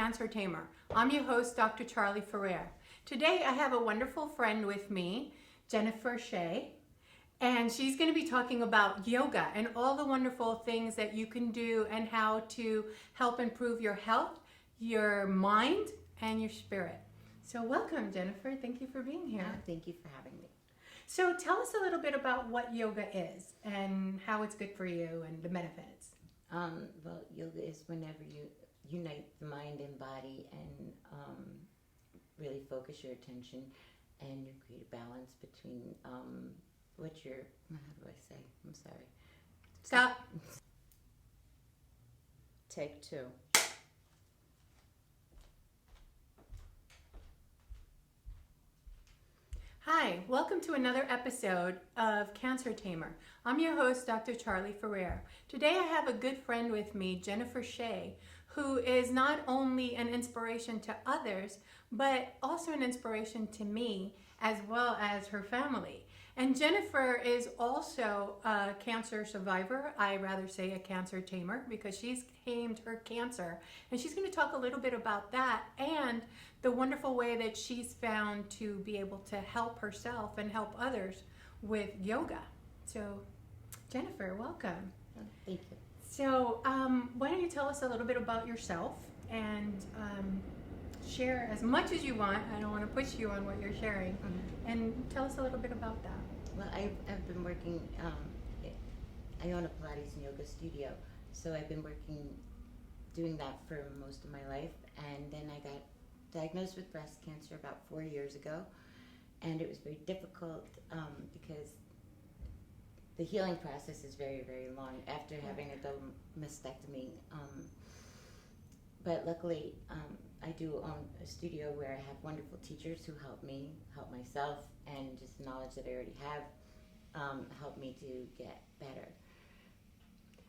Cancer Tamer. I'm your host, Dr. Charlie Ferrer. Today I have a wonderful friend with me, Jenna Shea, and she's going to be talking about yoga and all the wonderful things that you can do and how to help improve your health, your mind, and your spirit. So welcome, Jennifer. Thank you for being here. Thank you for having me. So tell us a little bit about what yoga is and how it's good for you and the benefits. Well, yoga is whenever you unite the mind and body and really focus your attention and you create a balance between how do I say? I'm sorry. Stop. Take two. Hi, welcome to another episode of Cancer Tamer. I'm your host, Dr. Charlie Ferrer. Today I have a good friend with me, Jenna Shea, who is not only an inspiration to others, but also an inspiration to me as well as her family. And Jennifer is also a cancer survivor. I rather say a cancer tamer because she's tamed her cancer. And she's going to talk a little bit about that and the wonderful way that she's found to be able to help herself and help others with yoga. So, Jennifer, welcome. Thank you. So, why don't you tell us a little bit about yourself and share as much as you want. I don't want to push you on what you're sharing. And tell us a little bit about that. Well, I've been working, I own a Pilates and yoga studio, so I've been doing that for most of my life, and then I got diagnosed with breast cancer about 4 years ago, and it was very difficult because the healing process is very, very long after having a double mastectomy. But luckily, I do own a studio where I have wonderful teachers who help me, help myself, and just the knowledge that I already have help me to get better.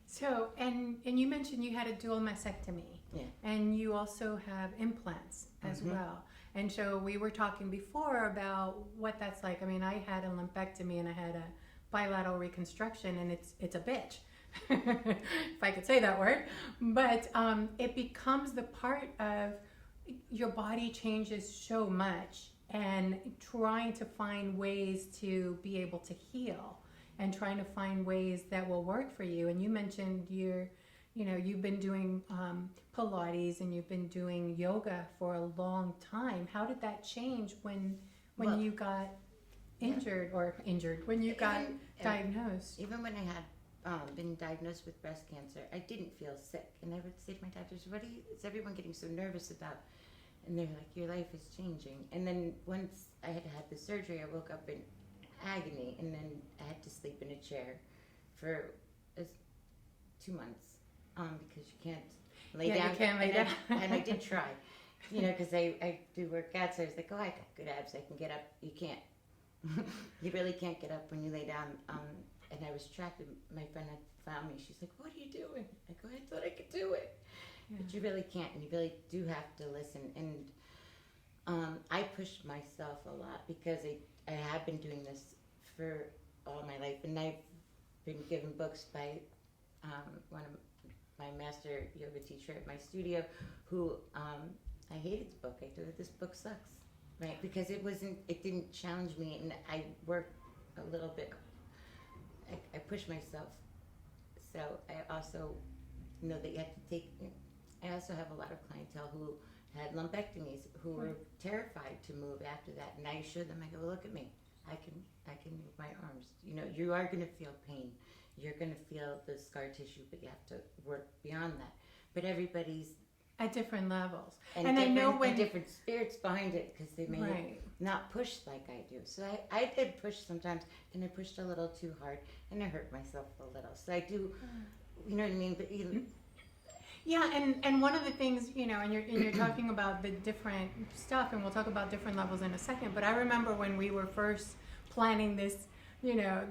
So, and you mentioned you had a dual mastectomy. Yeah. And you also have implants as well. And so we were talking before about what that's like. I mean, I had a lumpectomy and I had a bilateral reconstruction, and it's a bitch. If I could say that word. But it becomes the part of your body changes so much, and trying to find ways to be able to heal and trying to find ways that will work for you. And you mentioned you've been doing Pilates and you've been doing yoga for a long time. How did that change when you got when you got diagnosed? Even when I had been diagnosed with breast cancer, I didn't feel sick, and I would say to my doctors, is everyone getting so nervous about? And they're like, your life is changing. And then once I had had the surgery, I woke up in agony, and then I had to sleep in a chair for 2 months because you can't lay down. You can't lay down. And I did try, because I do workouts. So I was like, I got good abs. I can get up. You can't. You really can't get up when you lay down. And I was trapped. And my friend had found me. She's like, what are you doing? I go, I thought I could do it. Yeah. But you really can't, and you really do have to listen. And I pushed myself a lot because I have been doing this for all my life, and I've been given books by one of my master yoga teacher at my studio, who I hated the book. I thought, this book sucks, right? Because it didn't challenge me, and I worked a little bit. I pushed myself. So I also know that you have to take. I also have a lot of clientele who had lumpectomies who were terrified to move after that, and I assured them, I go, look at me, I can move my arms. You are going to feel pain, you're going to feel the scar tissue, but you have to work beyond that. But everybody's at different levels, and I know when different spirits behind it, because they may not push like I do. So I did push sometimes, and I pushed a little too hard, and I hurt myself a little. So I do, you know what I mean? But yeah, and one of the things, and you're talking about the different stuff, and we'll talk about different levels in a second, but I remember when we were first planning this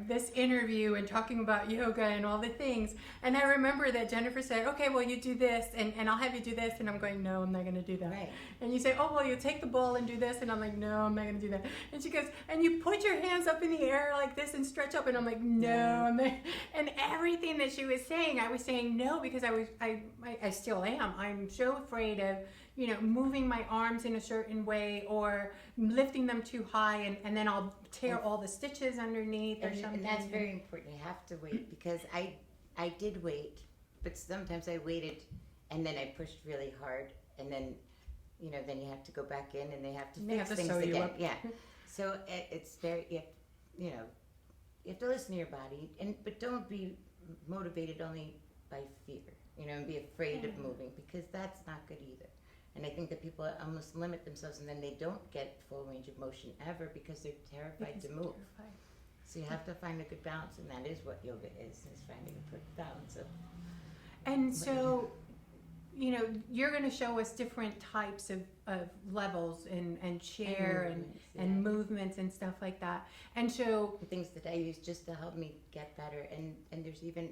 this interview and talking about yoga and all the things. And I remember that Jennifer said, okay, well, you do this and I'll have you do this. And I'm going, no, I'm not going to do that. Right. And you say, oh, well, you take the ball and do this. And I'm like, no, I'm not going to do that. And she goes, and you put your hands up in the air like this and stretch up. And I'm like, no. I'm not. And everything that she was saying, I was saying no, because I still am. I'm so afraid of moving my arms in a certain way or lifting them too high and then I'll tear all the stitches underneath or something. And that's very important. You have to wait because I did wait, but sometimes I waited and then I pushed really hard and then, then you have to go back in and they have to fix things again. Yeah. So it's very, you have to listen to your body but don't be motivated only by fear, and be afraid of moving because that's not good either. And I think that people almost limit themselves and then they don't get full range of motion ever because they're terrified to move. So you have to find a good balance, and that is what yoga is finding a good balance of. And so, you're going to show us different types of levels and chair and movements and stuff like that. And so things that I use just to help me get better. And there's even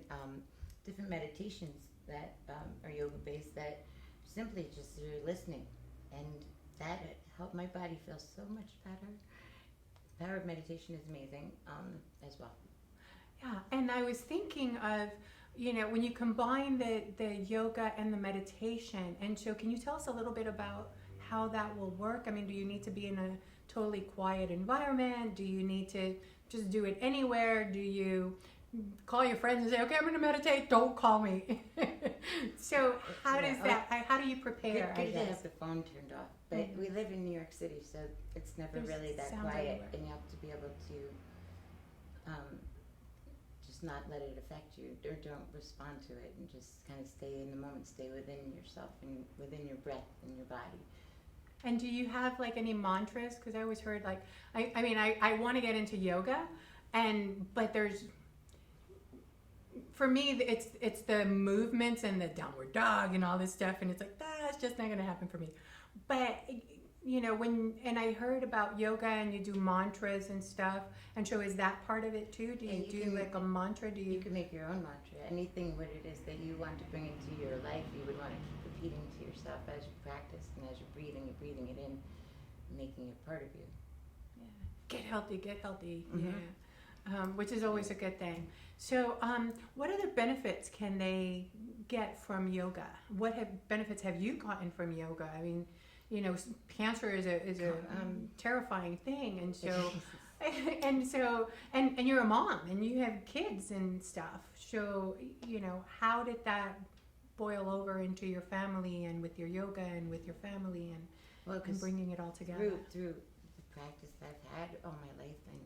different meditations that are yoga based that simply just you're listening, and that helped my body feel so much better. The power of meditation is amazing as well. Yeah, and I was thinking of, when you combine the yoga and the meditation, and so can you tell us a little bit about how that will work? I mean, do you need to be in a totally quiet environment? Do you need to just do it anywhere? Do you call your friends and say, okay, I'm going to meditate, don't call me? So how does that, how do you prepare? Good to have the phone turned off, but we live in New York City, so it's never really that quiet, and you have to be able to just not let it affect you, or don't respond to it, and just kind of stay in the moment, stay within yourself and within your breath and your body. And do you have like any mantras? Because I always heard like, I want to get into yoga, but there's, for me, it's the movements and the downward dog and all this stuff, and it's like, that's just not going to happen for me. But, and I heard about yoga and you do mantras and stuff, and so is that part of it too? Do you do like a mantra? You can make your own mantra. Anything what it is that you want to bring into your life, you would want to keep repeating to yourself as you practice, and as you're breathing it in, making it part of you. Yeah. Get healthy. Mm-hmm. Yeah. Which is always a good thing. So, what other benefits can they get from yoga? What benefits have you gotten from yoga? I mean, cancer is a terrifying thing, and so, and you're a mom, and you have kids and stuff. So, how did that boil over into your family and with your yoga and with your family and bringing it all together? Through the practice that I've had all my life, and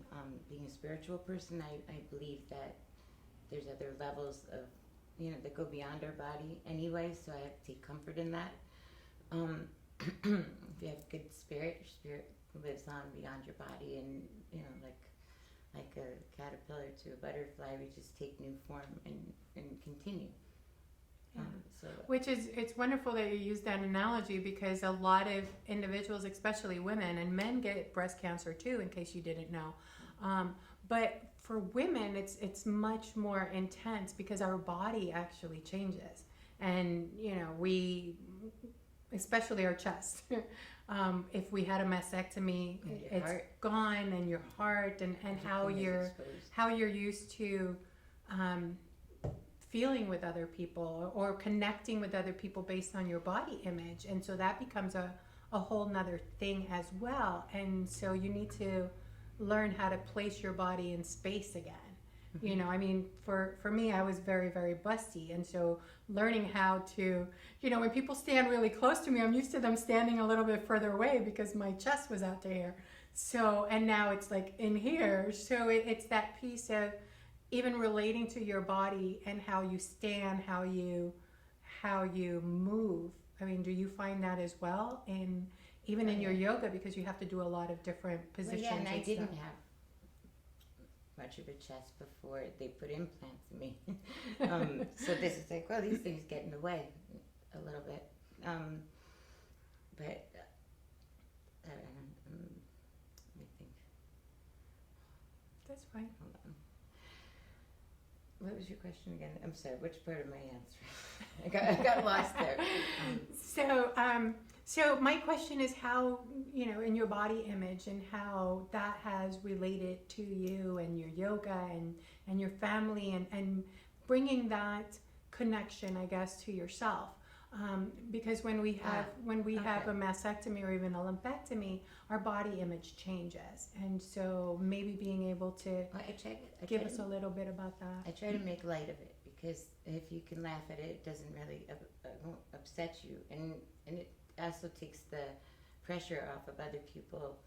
being a spiritual person, I believe that there's other levels of, that go beyond our body anyway, so I have to take comfort in that. If you have good spirit, your spirit lives on beyond your body, and, like a caterpillar to a butterfly, we just take new form and continue. Yeah. Which is, it's wonderful that you use that analogy, because a lot of individuals, especially women, and men get breast cancer too, in case you didn't know. But for women, it's much more intense because our body actually changes. And, we, especially our chest, if we had a mastectomy, it's gone, and your heart and how you're used to feeling with other people or connecting with other people based on your body image. And so that becomes a whole nother thing as well. And so you need to learn how to place your body in space again. Mm-hmm. For me, I was very, very busty. And so learning how to, when people stand really close to me, I'm used to them standing a little bit further away because my chest was out to here. So, and now it's like in here. So it's that piece of even relating to your body and how you stand, how you move. Do you find that as well? And even in your yoga, because you have to do a lot of different positions. Well, yeah, and I didn't have much of a chest before they put implants in me. So this is like, well, these things get in the way a little bit. But let me think. That's fine. Hold on. What was your question again? I'm sorry, which part of my answer? I got lost there. So my question is how, in your body image and how that has related to you and your yoga and your family and bringing that connection, I guess, to yourself. Because when we have a mastectomy or even a lumpectomy, our body image changes, and so maybe being able to give us a little bit about that. I try to make light of it, because if you can laugh at it, it doesn't really won't upset you, and it also takes the pressure off of other people.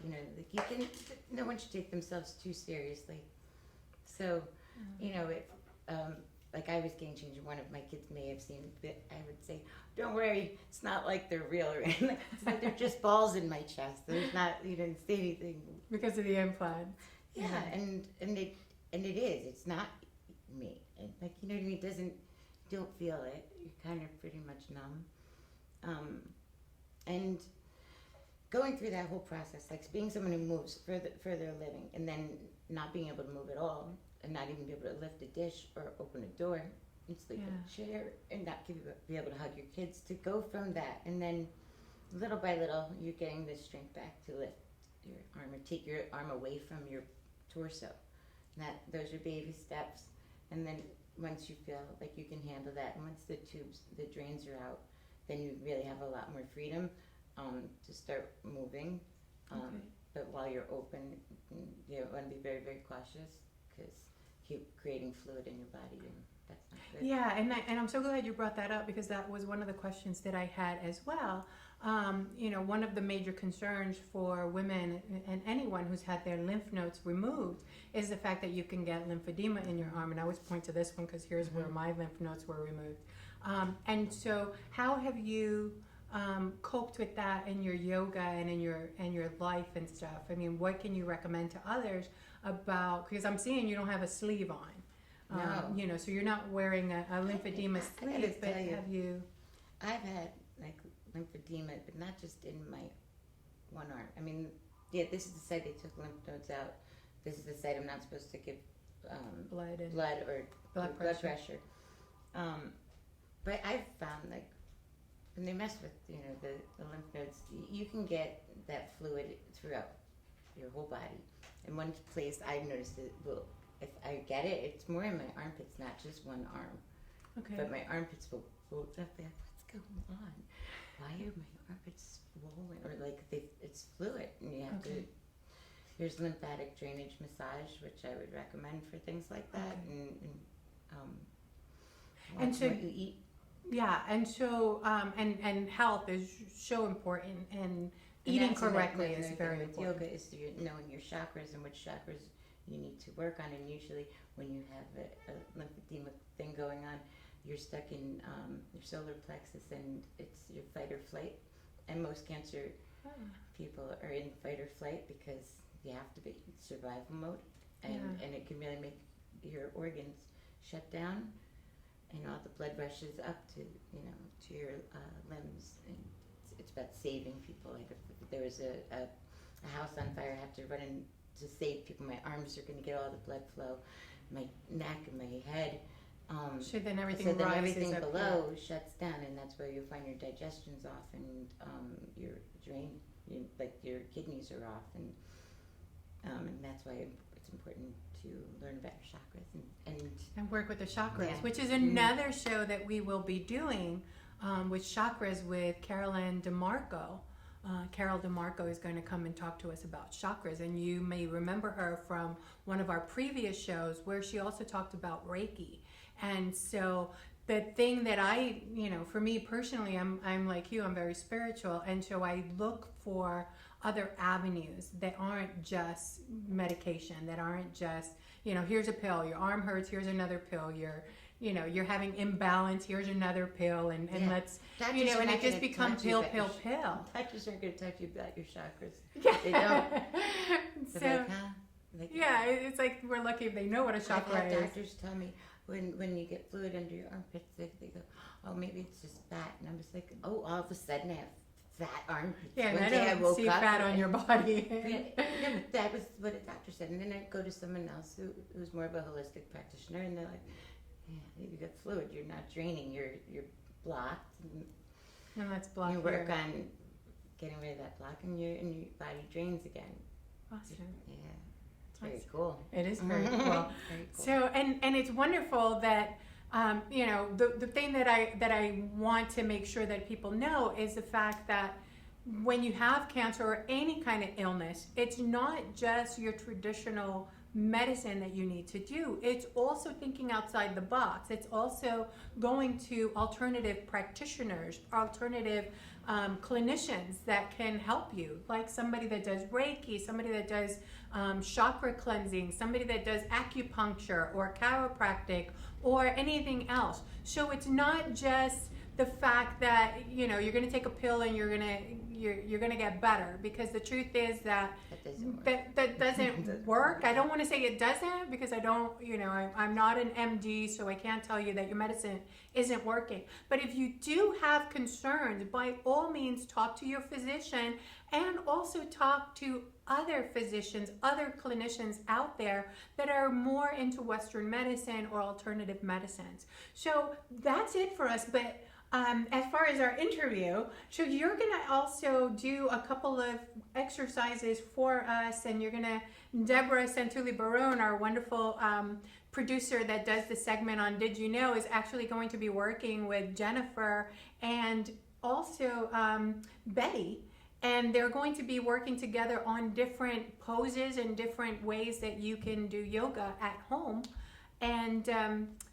You know, like no one should take themselves too seriously. So, you know, like I was game changer. One of my kids may have seen it. I would say, "Don't worry, it's not like they're real, or anything. It's like they're just balls in my chest. There's not, you didn't see anything because of the implant." Yeah, and it is. It's not me. And like, you know what I mean? You don't feel it. You're kind of pretty much numb. And going through that whole process, like being someone who moves for their living, and then not being able to move at all, and not even be able to lift a dish or open a door and sleep in a chair, and not be able to hug your kids, to go from that, and then little by little you're getting the strength back to lift your arm or take your arm away from your torso. And those are baby steps, and then once you feel like you can handle that, and once the drains are out, then you really have a lot more freedom to start moving. But while you're open, you want to be very, very cautious, because keep creating fluid in your body, and that's not good. Yeah, and I'm so glad you brought that up, because that was one of the questions that I had as well. You know, one of the major concerns for women and anyone who's had their lymph nodes removed is the fact that you can get lymphedema in your arm, and I always point to this one because here's where my lymph nodes were removed. And so, how have you coped with that in your yoga and in your life and stuff? I mean, what can you recommend to others about, because I'm seeing you don't have a sleeve on. No. You know, so you're not wearing a lymphedema sleeve, but have you? I've had like lymphedema, but not just in my one arm. I mean, yeah, this is the site they took lymph nodes out. This is the site I'm not supposed to give blood or blood pressure. But I've found, like, when they mess with, you know, the lymph nodes, you can get that fluid throughout your whole body. And one place I've noticed it, well, if I get it, it's more in my armpits, not just one arm. Okay. But my armpits will up there. What's going on? Why are my armpits swollen? Or like it's fluid, and you have to. There's lymphatic drainage massage, which I would recommend for things like that, and so what you eat. Yeah, and so and health is so important, and eating correctly is very important. Yoga is knowing your chakras and which chakras you need to work on, and usually when you have a lymphedema thing going on, you're stuck in your solar plexus, and it's your fight or flight, and most cancer people are in fight or flight because you have to be in survival mode, and it can really make your organs shut down, and all the blood rushes up to your limbs, and it's about saving people. Like if there was a house on fire, I have to run in to save people. My arms are going to get all the blood flow, my neck and my head. So then everything below shuts down, and that's where you'll find your digestion's off, and your drain, your kidneys are off, and that's why it's important to learn about your chakras and work with the chakras, which is another show that we will be doing with chakras with Carolyn DeMarco. Carol DeMarco is going to come and talk to us about chakras, and you may remember her from one of our previous shows where she also talked about Reiki. And so the thing that I, for me personally, I'm like you, I'm very spiritual, and so I look for other avenues that aren't just medication, that aren't just, here's a pill, your arm hurts, here's another pill, you're having imbalance, here's another pill, and let's, and it just becomes pill. Doctors aren't going to talk to you about your chakras. Yeah. They don't. So, it's like we're lucky if they know what a chakra is. Doctors tell me when you get fluid under your armpits, they go, oh, maybe it's just fat. And I'm just like, oh, all of a sudden I have fat armpits. Yeah, and I don't see fat on your body. But that was what a doctor said. And then I go to someone else who's more of a holistic practitioner, and they're like, yeah, you got fluid. You're not draining. You're blocked. And let's block. You work on getting rid of that block, and your body drains again. Awesome. Yeah, it's very cool. It is very cool. Very cool. So, and it's wonderful that The thing that I want to make sure that people know is the fact that when you have cancer or any kind of illness, it's not just your traditional medicine that you need to do. It's also thinking outside the box. It's also going to alternative practitioners, alternative clinicians that can help you, like somebody that does Reiki, somebody that does chakra cleansing, somebody that does acupuncture or chiropractic or anything else. So it's not just the fact that you're going to take a pill and you're going to get better, because the truth is that that doesn't work. I don't want to say it doesn't, because I don't, I'm not an MD, so I can't tell you that your medicine isn't working. But if you do have concerns, by all means talk to your physician, and also talk to other physicians, other clinicians out there that are more into Western medicine or alternative medicines. So that's it for us. But as far as our interview, so you're going to also do a couple of exercises for us, and you're going to, Deborah Santulli-Barone, our wonderful producer that does the segment on Did You Know, is actually going to be working with Jennifer and also Betty, and they're going to be working together on different poses and different ways that you can do yoga at home. And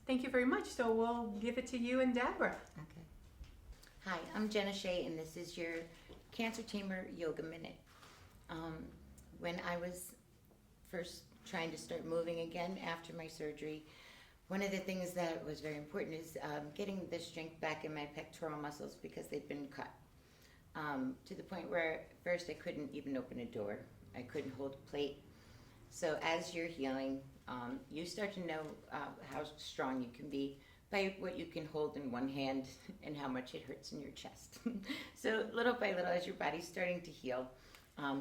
thank you very much. So we'll give it to you and Deborah. Okay. Hi, I'm Jenna Shea, and this is your Cancer Tamer Yoga Minute. When I was first trying to start moving again after my surgery, one of the things that was very important is getting the strength back in my pectoral muscles, because they'd been cut to the point where at first I couldn't even open a door. I couldn't hold a plate. So as you're healing, you start to know how strong you can be by what you can hold in one hand and how much it hurts in your chest. So little by little, as your body's starting to heal,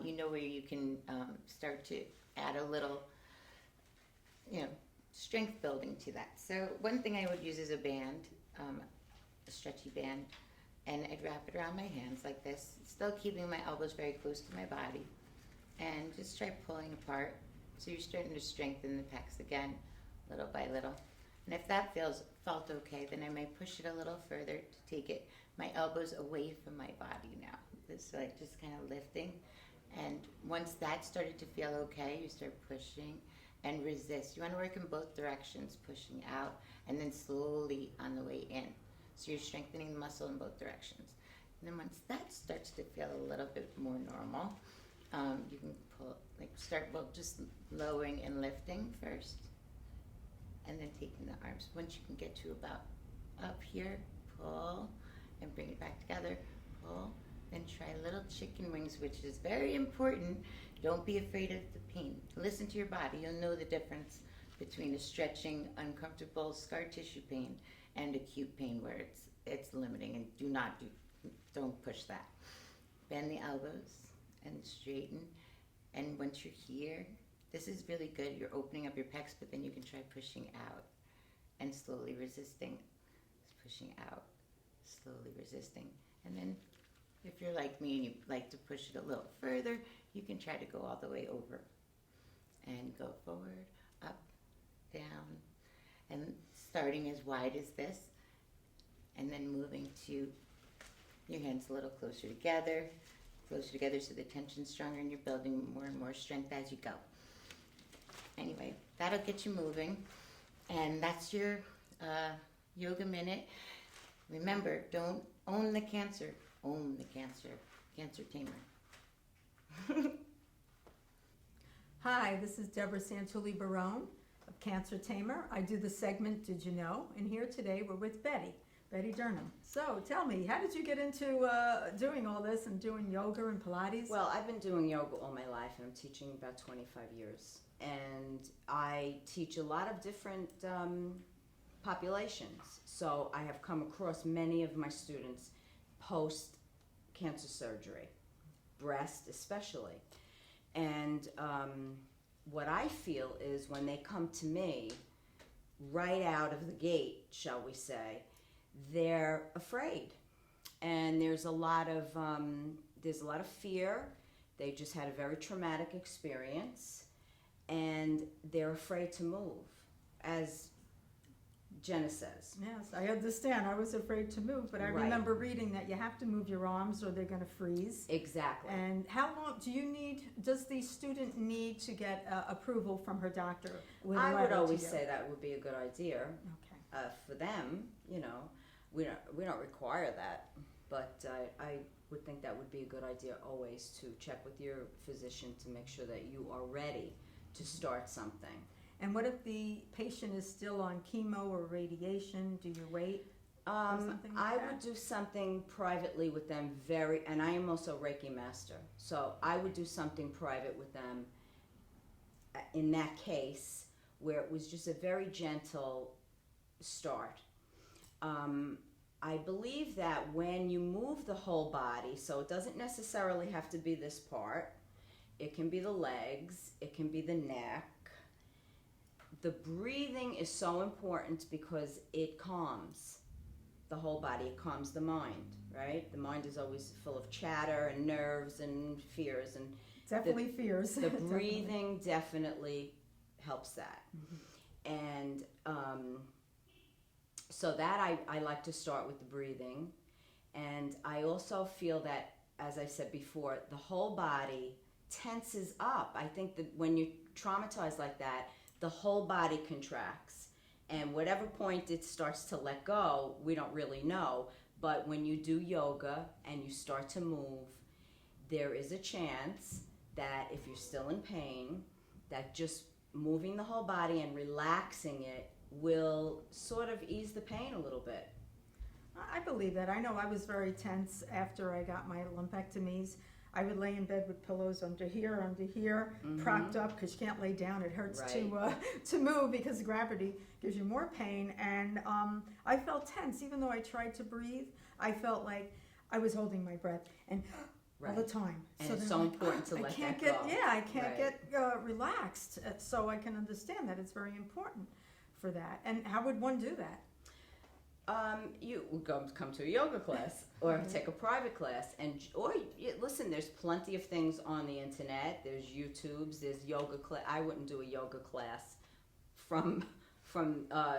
you know where you can start to add a little, strength building to that. So one thing I would use is a band, a stretchy band, and I'd wrap it around my hands like this, still keeping my elbows very close to my body, and just try pulling apart. So you're starting to strengthen the pecs again, little by little. And if that felt okay, then I might push it a little further to take my elbows away from my body now. This like just kind of lifting. And once that started to feel okay, you start pushing and resist. You want to work in both directions, pushing out and then slowly on the way in. So you're strengthening the muscle in both directions. And then once that starts to feel a little bit more normal, you can just lowering and lifting first, and then taking the arms. Once you can get to about up here, pull and bring it back together, pull, then try little chicken wings, which is very important. Don't be afraid of the pain. Listen to your body. You'll know the difference between a stretching, uncomfortable scar tissue pain and acute pain where it's limiting, and don't push that. Bend the elbows and straighten, and once you're here, this is really good. You're opening up your pecs, but then you can try pushing out and slowly resisting. Pushing out, slowly resisting. And then if you're like me and you like to push it a little further, you can try to go all the way over. And go forward, up, down, and starting as wide as this, and then moving to your hands a little closer together so the tension's stronger and you're building more and more strength as you go. Anyway, that'll get you moving, and that's your yoga minute. Remember, don't own the cancer, own the cancer. Cancer Tamer. Hi, this is Deborah Santulli-Barone of Cancer Tamer. I do the segment Did You Know? And here today we're with Betty Durham. So tell me, how did you get into doing all this and doing yoga and Pilates? Well, I've been doing yoga all my life, and I'm teaching about 25 years. And I teach a lot of different populations. So I have come across many of my students post-cancer surgery, breast especially. And what I feel is when they come to me, right out of the gate, shall we say, they're afraid, and there's a lot of fear. They just had a very traumatic experience, and they're afraid to move. As Jenna says. Yes, I understand. I was afraid to move, but I Right. remember reading that you have to move your arms or they're going to freeze. Exactly. And how long does the student need to get approval from her doctor? With a I would letter to always you? say that would be a good idea. Okay. For them, we don't require that, but I would think that would be a good idea always to check with your physician to make sure that you are ready to start something. And what if the patient is still on chemo or radiation? Do you wait? something like I that? would do something privately with them and I am also Reiki master, so I would do something private with them in that case where it was just a very gentle start. I believe that when you move the whole body, so it doesn't necessarily have to be this part, it can be the legs, it can be the neck. The breathing is so important because it calms the whole body, it calms the mind, right? The mind is always full of chatter and nerves and fears, and Definitely fears. the breathing definitely helps that. And so that I like to start with the breathing. And I also feel that, as I said before, the whole body tenses up. I think that when you're traumatized like that, the whole body contracts. And whatever point it starts to let go, we don't really know. But when you do yoga and you start to move, there is a chance that if you're still in pain, that just moving the whole body and relaxing it will sort of ease the pain a little bit. I believe that. I know I was very tense after I got my lumpectomies. I would lay in bed with pillows under here, propped up, because you can't lay down. It hurts to move because gravity gives you more pain. And I felt tense. Even though I tried to breathe, I felt like I was holding my breath and all the time. And so it's then so I'm like, important to let that get, go. Yeah, I can't Right. get relaxed. So I can understand that it's very important for that. And how would one do that? You would come to a yoga class or take a private class, listen. There's plenty of things on the internet. There's YouTube's. There's yoga class. I wouldn't do a yoga class from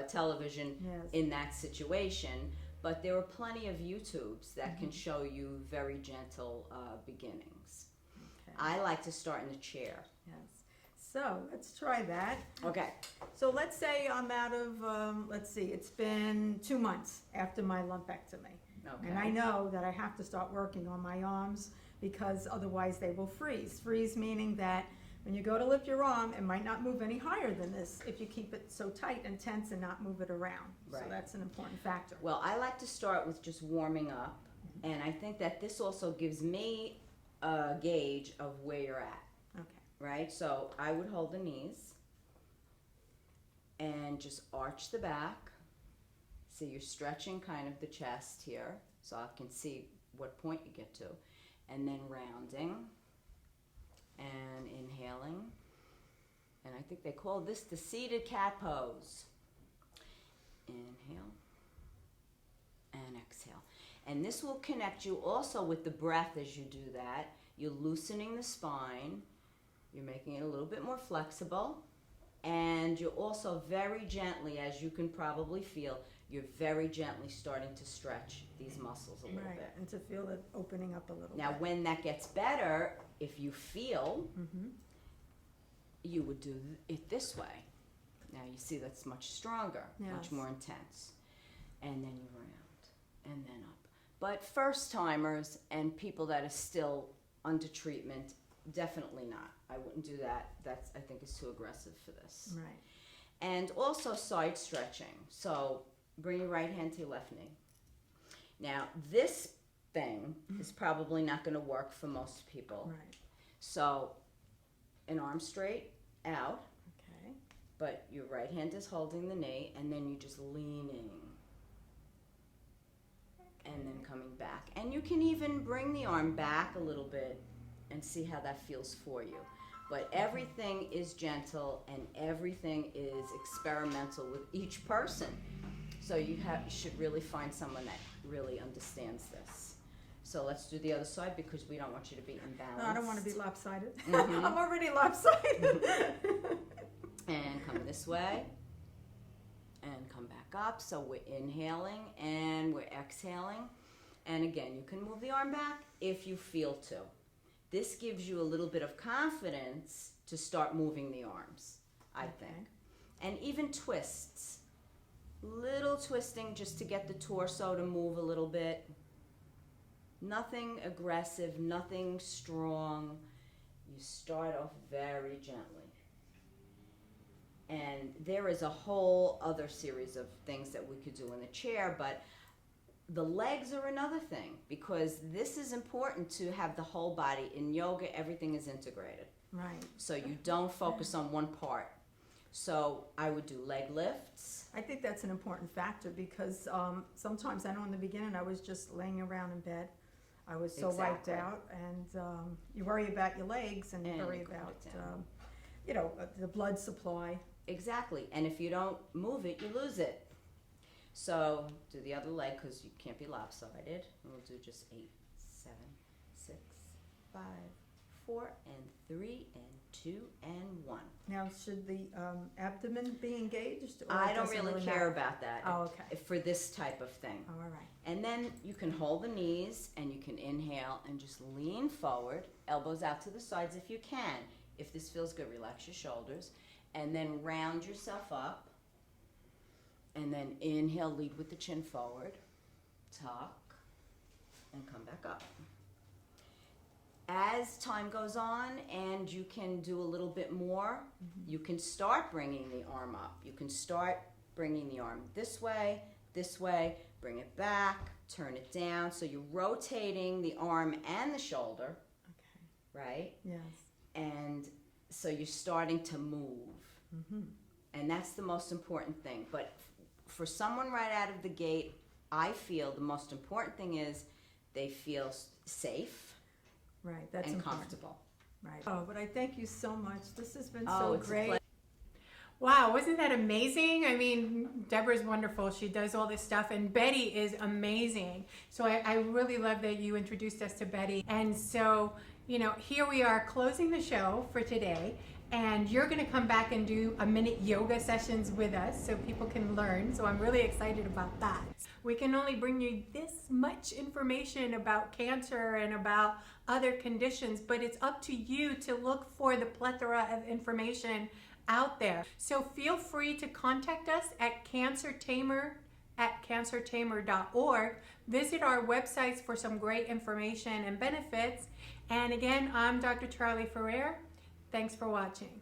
television in that situation, but there are plenty of YouTubes that can show you very gentle beginnings. Okay. I like to start in the chair. Yes. So let's try that. Okay. So let's say I'm out of, it's been 2 months after my lumpectomy. Okay. And I know that I have to start working on my arms because otherwise they will freeze. Freeze meaning that when you go to lift your arm, it might not move any higher than this if you keep it so tight and tense and not move it around. Right. So that's an important factor. Well, I like to start with just warming up, and I think that this also gives me a gauge of where you're at. Okay. Right? So I would hold the knees and just arch the back. So you're stretching kind of the chest here, so I can see what point you get to. And then rounding and inhaling. And I think they call this the seated cat pose. Inhale and exhale. And this will connect you also with the breath as you do that. You're loosening the spine. You're making it a little bit more flexible, and you're also very gently, as you can probably feel, you're very gently starting to stretch these muscles a little bit. And to feel it opening up a little Now, bit. when that gets better, if you feel, you would do it this way. Now, you see that's much stronger, much Yes. more intense. And then you round, and then up. But first-timers and people that are still under treatment, definitely not. I wouldn't do that. I think is too aggressive for this. Right. And also side stretching. So bring your right hand to your left knee. Now this thing is probably not going to work for most people. Right. So an arm straight out, Okay. but your right hand is holding the knee, and then you're just leaning. And then coming back. And you can even bring the arm back a little bit and see how that feels for you. But everything is gentle and everything is experimental with each person. So you should really find someone that really understands this. So let's do the other side because we don't want you to be imbalanced. No, I don't want to be lopsided. Mhm. I'm already lopsided. And come this way and come back up. So we're inhaling and we're exhaling. And again, you can move the arm back if you feel to. This gives you a little bit of confidence to start moving the arms, I think. And even twists. Little twisting just to get the torso to move a little bit. Nothing aggressive, nothing strong. You start off very gently. And there is a whole other series of things that we could do in the chair, but the legs are another thing, because this is important to have the whole body. In yoga, everything is integrated. Right. So you don't focus on one part. So I would do leg lifts. I think that's an important factor because sometimes I know in the beginning I was just laying around in bed. I was so wiped Exactly. out, and you worry about your legs and you And worry you calm about it down. the blood supply. Exactly. And if you don't move it, you lose it. So do the other leg, because you can't be lopsided. And we'll do just 8, 7, 6, 5, 4, and 3, and 2, and 1. Now, should the abdomen be engaged? Or I it don't doesn't really matter? care about that. Oh, okay. For this type of thing. Oh, all right. And then you can hold the knees and you can inhale and just lean forward, elbows out to the sides if you can. If this feels good, relax your shoulders. And then round yourself up. And then inhale, lead with the chin forward, tuck, and come back up. As time goes on and you can do a little bit more, you can start bringing the arm up. You can start bringing the arm this way, bring it back, turn it down. So you're rotating the arm and the shoulder, Okay. right? Yes. And so you're starting to move. Mm-hmm. And that's the most important thing. But for someone right out of the gate, I feel the most important thing is they feel safe Right. That's and important. comfortable. Right. Oh, but I thank you so much. This has been Oh, so it's a great. pleasure. Wow, wasn't that amazing? I mean, Deborah's wonderful. She does all this stuff, and Betty is amazing. So I really love that you introduced us to Betty. And so, here we are closing the show for today, and you're going to come back and do a minute yoga sessions with us so people can learn. So I'm really excited about that. We can only bring you this much information about cancer and about other conditions, but it's up to you to look for the plethora of information out there. So feel free to contact us at cancertamer@cancertamer.org. Visit our websites for some great information and benefits. And again, I'm Dr. Charlie Ferrer. Thanks for watching.